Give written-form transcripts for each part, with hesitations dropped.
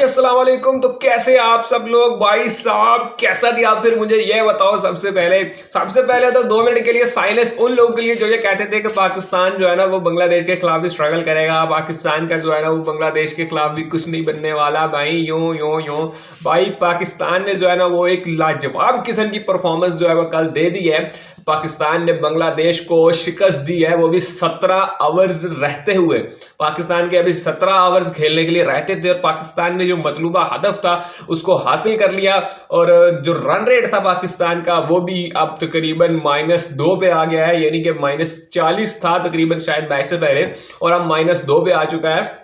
अस्सलाम वालेकुम। तो कैसे आप सब लोग भाई साहब, कैसा दिया फिर मुझे ये बताओ। सबसे पहले तो 2 मिनट के लिए साइलेंस उन लोगों के लिए जो ये कहते थे कि पाकिस्तान जो है ना वो बांग्लादेश के खिलाफ भी स्ट्रगल करेगा, पाकिस्तान का जो है ना वो बांग्लादेश के खिलाफ भी कुछ नहीं बनने वाला भाई। यूं भाई पाकिस्तान ने जो है ना वो एक लाजवाब किस्म की परफॉर्मेंस जो है वो कल दे दी है। पाकिस्तान ने बांग्लादेश को शिकस्त दी है, वो भी 17 आवर्स रहते हुए। पाकिस्तान के अभी 17 आवर्स खेलने के लिए रहते थे और पाकिस्तान ने जो मतलूबा हदफ था उसको हासिल कर लिया। और जो रन रेट था पाकिस्तान का वो भी अब तकरीबन -2 पे आ गया है, यानी कि -40 था तकरीबन शायद मैच से पहले, और अब -2 पे आ चुका है।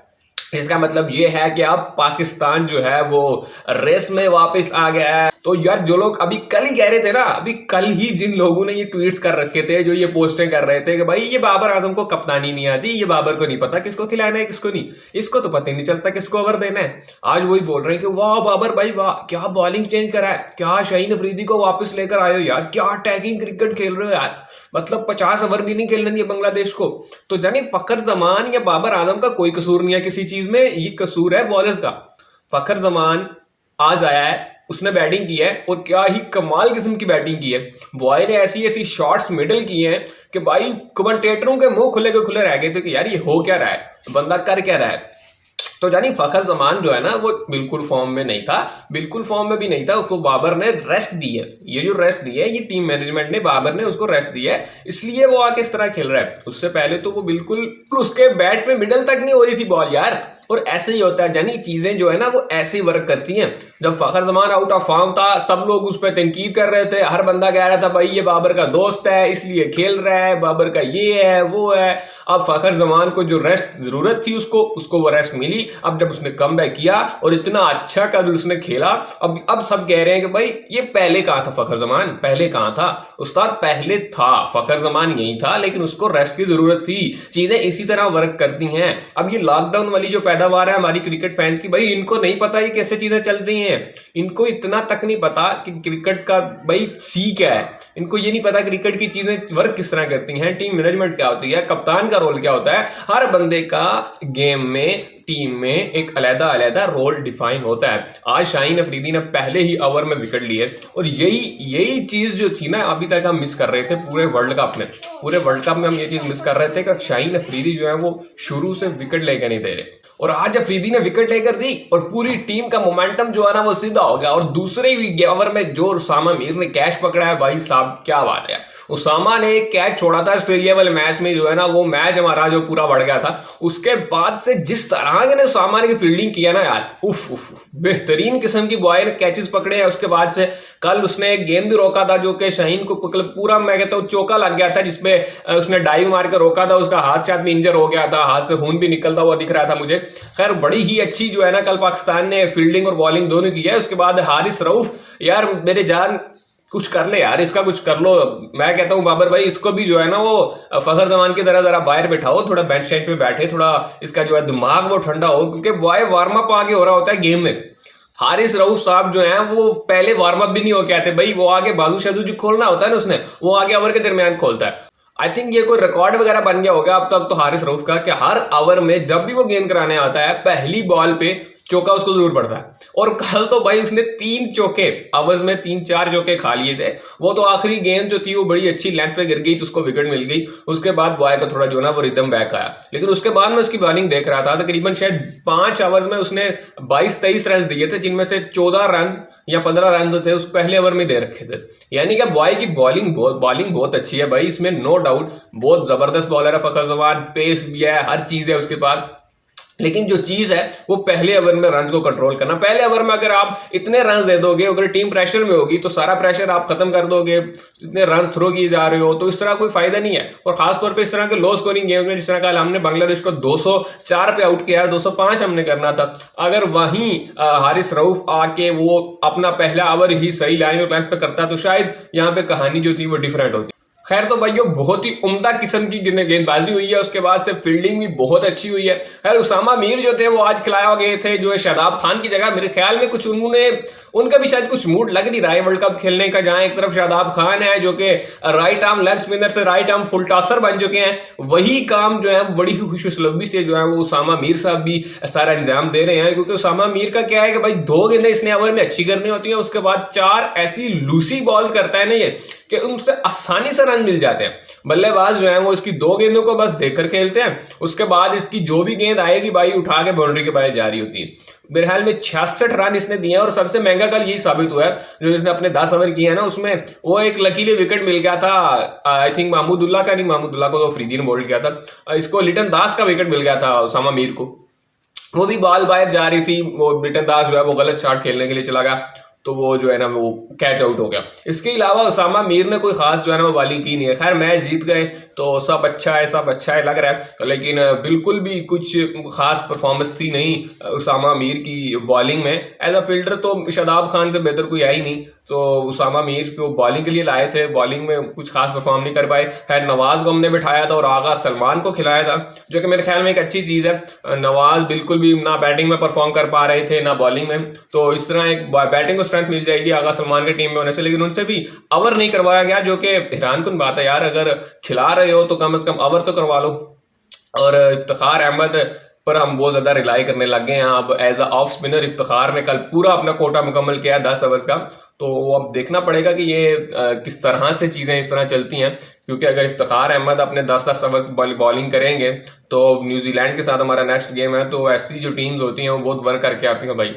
इसका मतलब ये है कि अब पाकिस्तान जो है वो रेस में वापस आ गया है। तो यार जो लोग अभी कल ही कह रहे थे ना, अभी कल ही जिन लोगों ने ये ट्वीट्स कर रखे थे, जो ये पोस्टें कर रहे थे कि भाई ये बाबर आजम को कप्तानी नहीं आती, ये बाबर को नहीं पता किसको खिलाना है किसको नहीं, इसको तो पता ही नहीं चलता किसको ओवर देना है। आज वही बोल रहे हैं कि वाह बाबर भाई वाह, क्या बॉलिंग चेंज करा है, क्या शाहीन अफरीदी को वापस लेकर आए हो यार, क्या अटैकिंग क्रिकेट खेल रहे हो यार, मतलब 50 ओवर भी नहीं खेलने दिए बांग्लादेश को। तो जानी फखर जमान या बाबर आजम का कोई कसूर नहीं है किसी चीज में, ये कसूर है बॉलर्स का। फखर जमान आज आया है, उसने बैटिंग की है और क्या ही कमाल किस्म की बैटिंग की है। बॉय ने ऐसी ऐसी शॉट्स मिडल किए हैं कि भाई कमेंटेटरों के मुंह खुले के खुले रह गए थे कि यार ये हो क्या रहा है, बंदा कर क्या रहा है। तो जानी फखर जमान जो है ना वो बिल्कुल फॉर्म में नहीं था, बिल्कुल फॉर्म में भी नहीं था। उसको बाबर ने रेस्ट दी है, ये जो रेस्ट दी है ये टीम मैनेजमेंट ने, बाबर ने उसको रेस्ट दी है, इसलिए वो आके इस तरह खेल रहा है। उससे पहले तो वो बिल्कुल उसके बैट में मिडल तक नहीं हो रही थी बॉल यार। और ऐसे ही होता है जानी, चीजें जो है ना वो ऐसे ही वर्क करती हैं। जब फखर जमान आउट ऑफ फॉर्म था सब लोग उस पर तनकीद कर रहे थे, हर बंदा कह रहा था भाई ये बाबर का दोस्त है इसलिए खेल रहा है, बाबर का ये है वो है। अब फखर जमान को जो रेस्ट जरूरत थी उसको वो रेस्ट मिली। अब जब उसने कमबैक किया और इतना अच्छा कल उसने खेला, अब सब कह रहे हैं कि भाई ये पहले कहां था फखर जमान, पहले कहां था उस्ताद, पहले था फखर जमान यही था, लेकिन उसको रेस्ट की जरूरत थी। चीजें इसी तरह वर्क करती हैं। अब ये लॉकडाउन वाली जो पैदावार है हमारी क्रिकेट फैंस की, भाई इनको नहीं पता ये कैसे चीजें चल रही हैं, इनको इतना तक नहीं पता कि क्रिकेट का भाई सी क्या है, इनको ये नहीं पता क्रिकेट की चीजें वर्क किस तरह करती हैं, टीम मैनेजमेंट क्या होती है, कप्तान का रोल क्या होता है। हर बंदे का गेम में टीम में एक अलग-अलग रोल डिफाइन होता है। आज शाहीन अफरीदी ने पहले ही ओवर में विकेट लिए और यही चीज जो थी ना अभी तक हम मिस कर रहे थे पूरे वर्ल्ड कप में। पूरे वर्ल्ड कप में हम ये चीज मिस कर रहे थे कि शाहीन अफरीदी जो है वो शुरू से विकेट लेकर नहीं दे रहे, और आज अफरीदी ने विकेट लेकर दी और पूरी टीम का मोमेंटम जो है ना वो सीधा हो गया। और दूसरे ही ओवर में जो उसामा मीर ने कैच पकड़ा है, भाई साहब क्या बात है। उसामा ने एक कैच छोड़ा था ऑस्ट्रेलिया वाले मैच में, जो है ना वो मैच हमारा जो पूरा बढ़ गया था। उसके बाद से जिस तरह के उसामा ने फील्डिंग किया ना यार, उफ बेहतरीन किस्म की बॉय ने कैचेस पकड़े हैं। उसके बाद से कल उसने एक गेंद भी रोका था जो कि शाहीन को पूरा मैं कहता हूँ चौका लग गया था, जिसमें उसने डाइव मार कर रोका था, उसका हाथ शायद में इंजर हो गया था, हाथ से खून भी निकलता हुआ दिख रहा था मुझे। खैर बड़ी ही अच्छी जो है ना कल पाकिस्तान ने फील्डिंग और बॉलिंग दोनों की है। उसके बाद हारिस रऊफ, यार मेरे जान कुछ कर ले यार, इसका कुछ कर लो। मैं कहता हूं बाबर भाई इसको भी जो है ना वो फखर जमान की तरह जरा बाहर बैठाओ, थोड़ा बेंच साइड पे बैठे, थोड़ा इसका जो है दिमाग वो ठंडा हो, क्योंकि बॉय वार्म अप आगे हो रहा होता है गेम में। हारिस रऊफ साहब जो हैं वो पहले वार्म अप भी नहीं हो के आते भाई, वो आगे बाजू शाजू जो खोलना होता है ना उसने, वो आगे ओवर के दरमियान खोलता है। आई थिंक ये कोई रिकॉर्ड वगैरह बन गया होगा अब तक तो हारिस रऊफ का, कि हर ओवर में जब भी वो गेंद कराने आता है पहली बॉल पे चौका उसको जरूर पड़ता है। और कल तो भाई उसने 3 चौके ओवर्स में 3-4 चौके खा लिए थे। वो तो आखिरी गेंद जो थी वो बड़ी अच्छी लेंथ पे गिर गई तो उसको विकेट मिल गई। उसके बाद बॉय का थोड़ा जो ना वो रिदम बैक आया, लेकिन उसके बाद मैं उसकी बॉलिंग देख रहा था, तकरीबन शायद 5 ओवर्स में उसने 22-23 रन दिए थे, जिनमें से 14 रन या 15 रन थे उस पहले ओवर में दे रखे थे। यानी कि बॉय की बॉलिंग बहुत अच्छी है भाई, इसमें नो डाउट। बहुत जबरदस्त बॉलर है फखर जमान, पेस भी है, हर चीज है उसके पास। लेकिन जो चीज है वो पहले ओवर में रन को कंट्रोल करना। पहले ओवर में अगर आप इतने रन दे दोगे, अगर टीम प्रेशर में होगी तो सारा प्रेशर आप खत्म कर दोगे, इतने रन थ्रो किए जा रहे हो तो इस तरह कोई फायदा नहीं है। और खासतौर पे इस तरह के लो स्कोरिंग गेम में, जिस तरह कल हमने बांग्लादेश को 204 पे आउट किया है, 205 हमने करना था। अगर वहीं हारिस रऊफ आके वो अपना पहला ओवर ही सही लाइन और लेंथ पे करता तो शायद यहाँ पे कहानी जो थी वो डिफरेंट होती। खैर तो भाइयों बहुत ही उम्दा किस्म की गेंदबाजी हुई है, उसके बाद से फील्डिंग भी बहुत अच्छी हुई है। खैर उसामा मीर जो थे वो आज खिलाया गए थे जो है शादाब खान की जगह। मेरे ख्याल में कुछ उनका भी शायद कुछ मूड लग नहीं रहा है वर्ल्ड कप खेलने का, जहां एक तरफ शादाब खान है जो कि राइट आर्म लेग स्पिनर से राइट आर्म फुल टॉसर बन चुके हैं, वही काम जो है बड़ी खुशुसलबी से जो है वो उसामा मीर साहब भी सारा अंजाम दे रहे हैं। क्योंकि उसामा मीर का क्या है कि भाई 2 गेंदें इसने ओवर में अच्छी करनी होती है, उसके बाद 4 ऐसी लूसी बॉल्स करता है ना ये कि उनसे आसानी से रन मिल जाते हैं। बल्लेबाज जो है वो इसकी 2 गेंदों को बस देखकर खेलते हैं, उसके बाद इसकी जो भी गेंद आएगी भाई उठा के बाउंड्री के बाहर जारी होती है। मेरे ख्याल में 66 रन इसने दिए और सबसे महंगा कल यही साबित हुआ है जो इसने अपने 10 ओवर किए हैं ना, उसमें वो एक लकीली विकेट मिल गया था। आई थिंक महमूदुल्लाह का नहीं, महमूदुल्लाह को तो अफरीदी ने बोल्ड किया था, इसको लिटन दास का विकेट मिल गया था उसामा मीर को। वो भी बॉल बाहर जा रही थी, वो लिटन दास जो है वो गलत शॉट खेलने के लिए चला गया, तो वो जो है ना वो कैच आउट हो गया। इसके अलावा उसामा मीर ने कोई खास जो है ना वो बॉलिंग की नहीं है। खैर मैच जीत गए तो सब अच्छा है लग रहा है, लेकिन बिल्कुल भी कुछ खास परफॉर्मेंस थी नहीं उसामा मीर की बॉलिंग में। एज अ फील्डर तो शादाब खान से बेहतर कोई आई नहीं, तो उसामा मीर को बॉलिंग के लिए लाए थे, बॉलिंग में कुछ खास परफॉर्म नहीं कर पाए। खैर नवाज को हमने बिठाया था और आगा सलमान को खिलाया था, जो कि मेरे ख्याल में एक अच्छी चीज़ है। नवाज बिल्कुल भी ना बैटिंग में परफॉर्म कर पा रहे थे ना बॉलिंग में, तो इस तरह एक बैटिंग को स्ट्रेंथ मिल जाएगी आगा सलमान के टीम में होने से, लेकिन उनसे भी ओवर नहीं करवाया गया, जो कि हैरानकुन बात है यार। अगर खिला रहे हो तो कम से कम ओवर तो करवा लो। और इफ्तिखार अहमद पर हम बहुत ज्यादा रिलाई करने लग गए हैं अब as a off spinner. Iftikhar ने कल पूरा अपना कोटा मुकम्मल किया 10 ओवर्स का, तो अब देखना पड़ेगा कि ये किस तरह से चीज़ें इस तरह चलती हैं। क्योंकि अगर इफ्तिखार अहमद अपने 10-10 ओवर्स बॉलिंग करेंगे तो न्यूजीलैंड के साथ हमारा नेक्स्ट गेम है, तो ऐसी जो टीम्स होती हैं वो बहुत वर्क करके आती हैं भाई,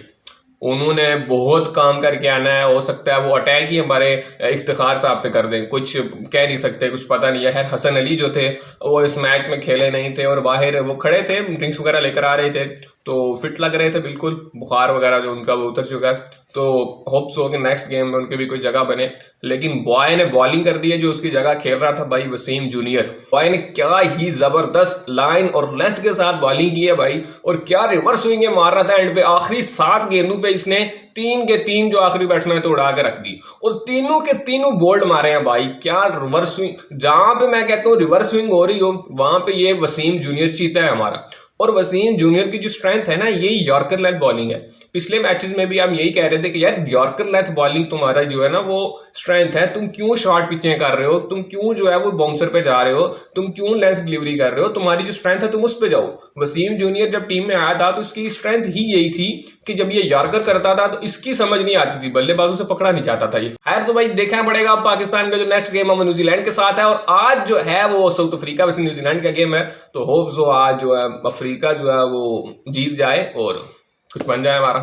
उन्होंने बहुत काम करके आना है। हो सकता है वो अटैक ही हमारे इफ्तिखार साहब पे कर दें, कुछ कह नहीं सकते, कुछ पता नहीं है। खैर हसन अली जो थे वो इस मैच में खेले नहीं थे और बाहर वो खड़े थे, ड्रिंक्स वगैरह लेकर आ रहे थे, तो फिट लग रहे थे बिल्कुल। बुखार वगैरह जो उनका वो उतर चुका है, तो होप्स हो कि नेक्स्ट गेम में उनके भी कोई जगह बने। लेकिन बॉय ने बॉलिंग कर दी है, जो उसकी जगह खेल रहा था भाई वसीम जूनियर। बॉय ने क्या ही जबरदस्त लाइन और लेंथ के साथ बॉलिंग की है भाई, और क्या रिवर्स स्विंग मार रहा था एंड पे। आखिरी 7 गेंदों पे इसने 3 के 3 जो आखिरी बैट्समैन तो उड़ा के रख दी, और तीनों के तीनों बोल्ड मारे हैं भाई। क्या रिवर्स स्विंग, जहां पे मैं कहता हूँ रिवर्स स्विंग हो रही हो वहां पे ये वसीम जूनियर चीता है हमारा। और वसीम जूनियर की जो स्ट्रेंथ है ना, यही यॉर्कर लेंथ बॉलिंग है। पिछले मैचेस में भी हम यही कह रहे थे कि यार यॉर्कर लेंथ बॉलिंग तुम्हारा जो है ना वो स्ट्रेंथ है, तुम क्यों शॉर्ट पिचें कर रहे हो, तुम क्यों जो है वो बाउंसर पे जा रहे हो, तुम क्यों लेंथ डिलीवरी कर रहे हो, तुम्हारी जो स्ट्रेंथ है तुम उस पे जाओ। वसीम जूनियर जब टीम में आया था तो उसकी स्ट्रेंथ ही यही थी कि जब ये यॉर्कर करता था तो इसकी समझ नहीं आती थी, बल्लेबाजों से पकड़ा नहीं जाता था ये। खैर तो भाई देखना पड़ेगा पाकिस्तान का जो नेक्स्ट गेम है वो न्यूजीलैंड के साथ है, और आज जो है वो साउथ अफ्रीका वैसे न्यूजीलैंड का गेम है, तो होप्स हो आज जो है अफ्रीका जो है वो जीत जाए और कुछ बन जाए हमारा।